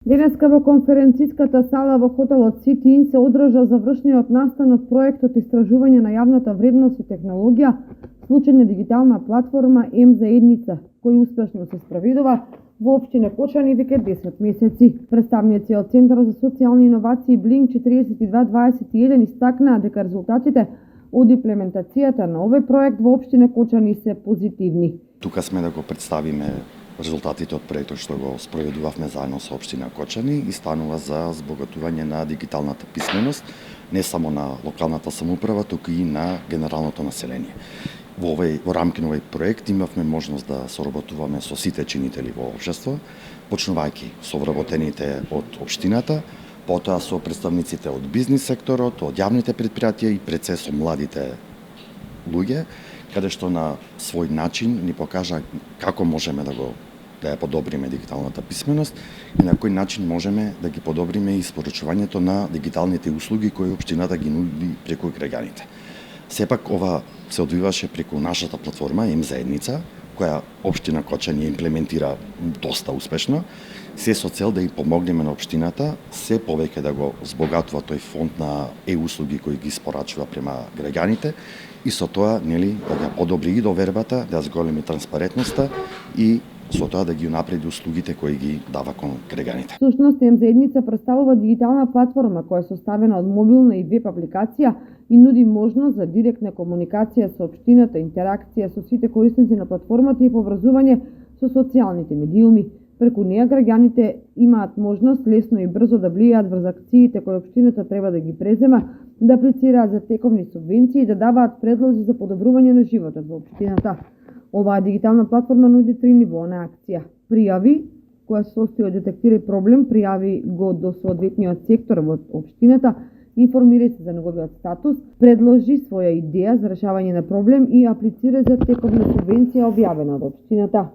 Денеска во конференциската сала во хотелот City Inn се одржа завршниот настан од проектот Истражување на јавната вредност и технологија, случајна дигитална платформа М-заедница, кој успешно се спроведува во општина Кочани веќе 10 месеци. Представници од Центарот за социјални иновации Блинк 4221 истакнаа дека резултатите од имплементацијата на овој проект во општина Кочани се позитивни. Тука сме да го представиме резултатите од проектот што го спроведувавме заедно со општина Кочани и станува за збогатување на дигиталната писменост не само на локалната самоуправа, туку и на генералното население. Во рамки на овој проект имавме можност да соработуваме со сите чинители во општество, почнувајќи со вработените од општината, потоа со представниците од бизнис секторот, од јавните предпријатија и пред се со младите луѓе, каде што на свој начин ни покажа како можеме да ја подобриме дигиталната писменост и на кој начин можеме да ги подобриме испорачувањето на дигиталните услуги кои општината ги нуди преку граѓаните. Сепак ова се одвиваше преку нашата платформа М-заедница, која општина Кочани имплементира доста успешно, се со цел да им помогнеме на општината се повеќе да го збогатува тој фонд на услуги кои ги испорачува према граѓаните и со тоа да ја подобри и довербата, да ја зголеми транспарентноста и со тоа да ги унапреди услугите кои ги дава кон граѓаните. Всушност, М-заедница представува дигитална платформа која е составена од мобилна и веб апликација и нуди можност за директна комуникација со општината, интеракција со сите корисници на платформата и поврзување со социјалните медиуми. Преку неја граѓаните имаат можност лесно и брзо да влијаат врз акциите кои општината треба да ги презема, да аплицираат за тековни субвенции и да даваат предлози за подобрување на животот во општината. Оваа дигитална платформа нуди 3 нивоа на акција. Пријави, која се состои од детектирај проблем, пријави го до соодветниот сектор во општината, информирај се за неговиот статус, предложи своја идеја за решавање на проблем и аплицира за тековна субвенција објавена од општината.